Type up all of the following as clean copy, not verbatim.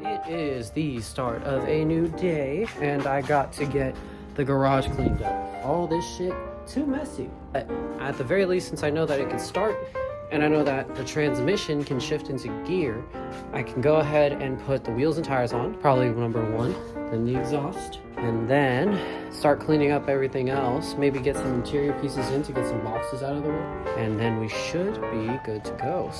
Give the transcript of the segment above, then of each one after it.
It is the start of a new day, and I got to get the garage cleaned up. All this shit, too messy. But at the very least, since I know that it can start, and I know that the transmission can shift into gear, I can go ahead and put the wheels and tires on, probably number one, then the exhaust, and then start cleaning up everything else, maybe get some interior pieces in to get some boxes out of the way, and then we should be good to go.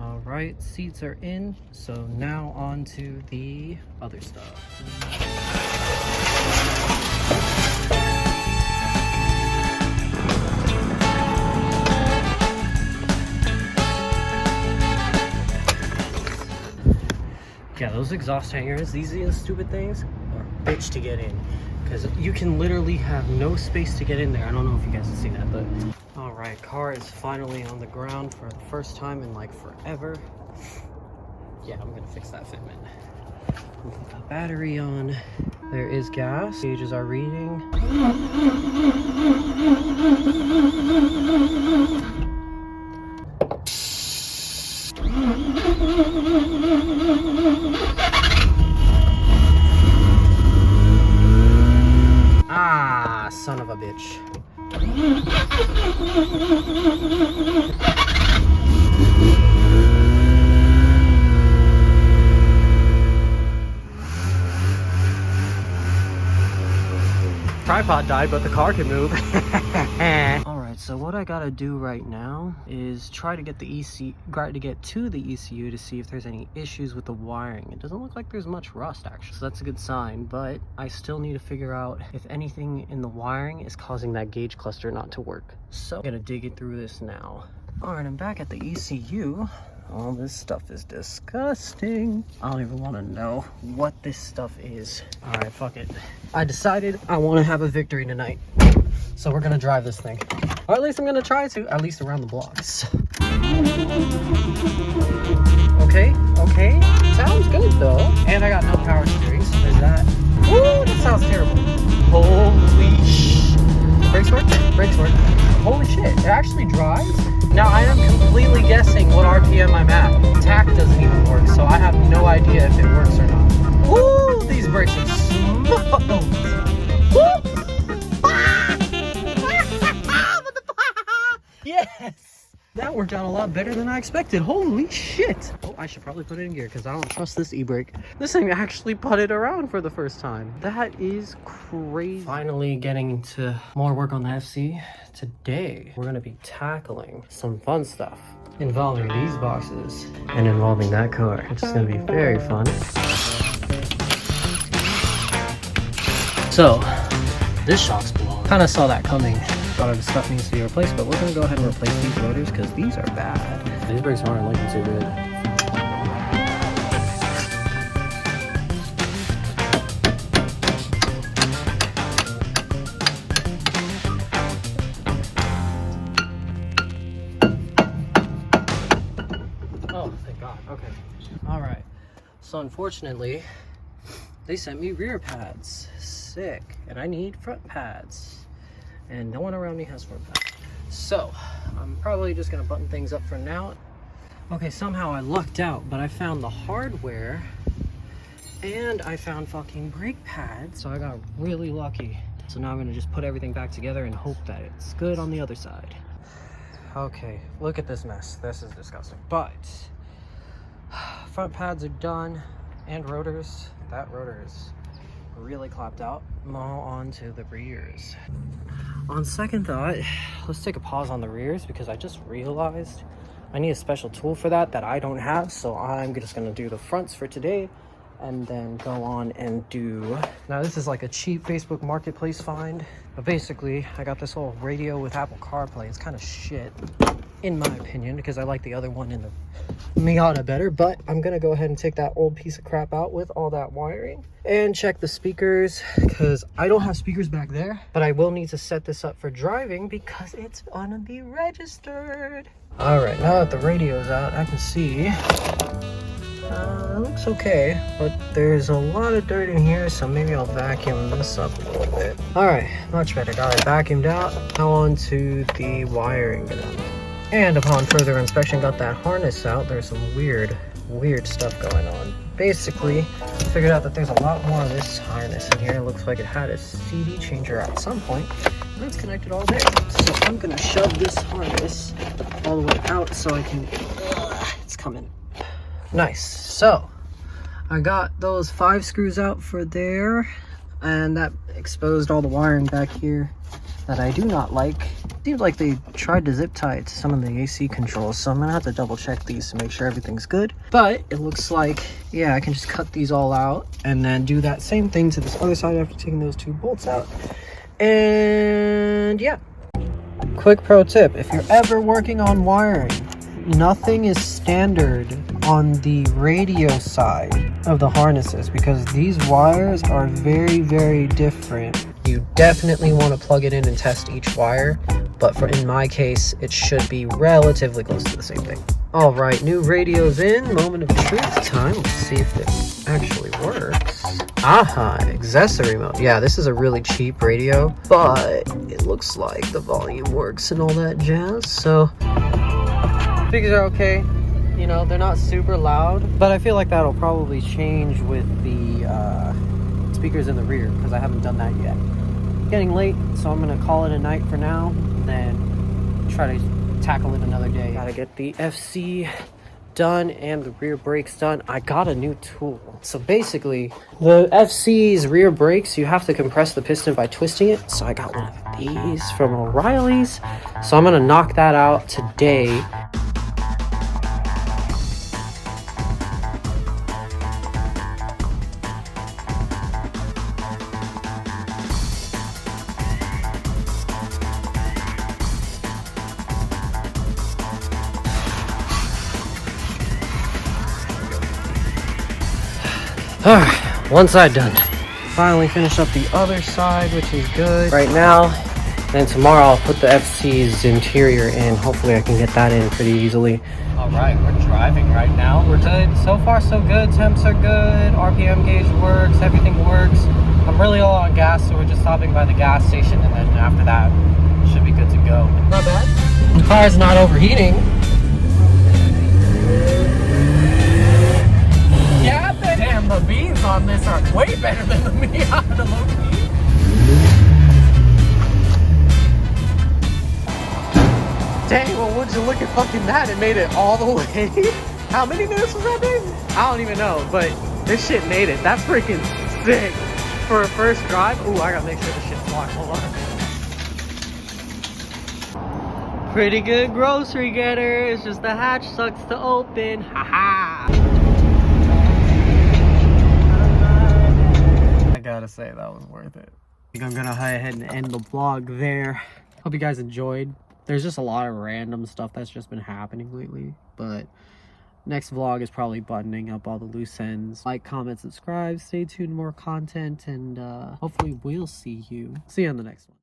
Alright, seats are in, so now on to the other stuff. Yeah, those exhaust hangers, these stupid things, are a bitch to get in. Because you can literally have no space to get in there. I don't know if you guys have seen that, but... Alright, car is finally on the ground for the first time in like forever. Yeah, I'm gonna fix that fitment. Put the battery on. There is gas. Gauges are reading. Ah, son of a bitch. Tripod died, but the car can move. Alright, so what I gotta do right now is try to get to the ECU to see if there's any issues with the wiring. It doesn't look like there's much rust actually, so that's a good sign, but I still need to figure out if anything in the wiring is causing that gauge cluster not to work. So I'm gonna dig it through this now. Alright, I'm back at the ECU. All this stuff is disgusting. I don't even want to know what this stuff is. All right, fuck it. I decided I want to have a victory tonight. So we're going to drive this thing. Or at least I'm going to try to, at least around the blocks. Okay. Sounds good though. And I got no power steering, so there's that. Woo, that sounds terrible. Holy shit. Brakes work. Holy shit, it actually drives. Now I am completely guessing what RPM I'm at. Tack doesn't even work, so I have no idea if it works or not. Woo! These brakes are smooth. Yes! That worked out a lot better than I expected. Holy shit! Oh, I should probably put it in gear because I don't trust this e-brake. This thing actually putted around for the first time. That is crazy. Finally getting to more work on the FC. Today, we're going to be tackling some fun stuff involving these boxes and involving that car. It's going to be very fun. So, this shock's blown. Kind of saw that coming. Thought of stuff needs to be replaced, but we're going to go ahead and replace these rotors because these are bad. These brakes aren't looking too good. Oh, thank God. Okay. All right. So unfortunately, they sent me rear pads. Sick. And I need front pads. And no one around me has front pads. So, I'm probably just gonna button things up for now. Okay, somehow I lucked out, but I found the hardware and I found fucking brake pads. So I got really lucky. So now I'm gonna just put everything back together and hope that it's good on the other side. Okay, look at this mess. This is disgusting. But front pads are done and rotors. That rotor is really clapped out. Now on to the rears. On second thought, let's take a pause on the rears because I just realized I need a special tool for that I don't have. So I'm just gonna do the fronts for today and then go on and do. Now this is like a cheap Facebook Marketplace find, but basically I got this whole radio with Apple CarPlay. It's kind of shit in my opinion because I like the other one in the Miata better, but I'm gonna go ahead and take that old piece of crap out with all that wiring and check the speakers, because I don't have speakers back there, but I will need to set this up for driving because it's gonna be registered. All right, now that the radio's out, I can see it looks okay, but there's a lot of dirt in here, so maybe I'll vacuum this up a little bit. All right, much better. Got it vacuumed out. Now on to the wiring. And upon further inspection, got that harness out. There's some weird stuff going on. Basically, figured out that there's a lot more of this harness in here. It looks like it had a CD changer at some point, and it's connected all there. So I'm gonna shove this harness all the way out so I can, it's coming. Nice. So I got those 5 screws out for there, and that exposed all the wiring back here that I do not like. Seems like they tried to zip tie it to some of the AC controls, so I'm gonna have to double check these to make sure everything's good. But it looks like, yeah, I can just cut these all out and then do that same thing to this other side after taking those 2 bolts out. And yeah. Quick pro tip, if you're ever working on wiring, nothing is standard on the radio side of the harnesses because these wires are very different. You definitely want to plug it in and test each wire, but in my case, it should be relatively close to the same thing. All right, new radio's in. Moment of truth time. Let's see if this actually works. Aha, accessory mode. Yeah, this is a really cheap radio, but it looks like the volume works and all that jazz. So speakers are okay. You know, they're not super loud, but I feel like that'll probably change with the speakers in the rear because I haven't done that yet. Getting late, so I'm gonna call it a night for now, and then try to tackle it another day. Gotta get the FC done and the rear brakes done. I got a new tool. So basically, the FC's rear brakes, you have to compress the piston by twisting it. So I got one of these from O'Reilly's. So I'm gonna knock that out today. Alright, one side done. Finally finished up the other side, which is good. Right now, and tomorrow I'll put the FC's interior in. Hopefully I can get that in pretty easily. Alright, we're driving right now. We're good. So far so good. Temps are good. RPM gauge works. Everything works. I'm really low on gas, so we're just stopping by the gas station, and then after that, should be good to go. Not bad. The car's not overheating. Yeah, damn, the beans on this are way better than the Miata low-key. Dang, well, would you look at fucking that? It made it all the way. How many minutes was that, Dave? I don't even know, but this shit made it. That's freaking sick. For a first drive. Ooh, I gotta make sure this shit's locked. Hold on. Pretty good grocery getter. It's just the hatch sucks to open. Haha. I gotta say, that was worth it. I think I'm gonna go ahead and end the vlog there. Hope you guys enjoyed. There's just a lot of random stuff that's just been happening lately, but next vlog is probably buttoning up all the loose ends. Like, comment, subscribe, stay tuned, more content, and hopefully we'll see you on the next one.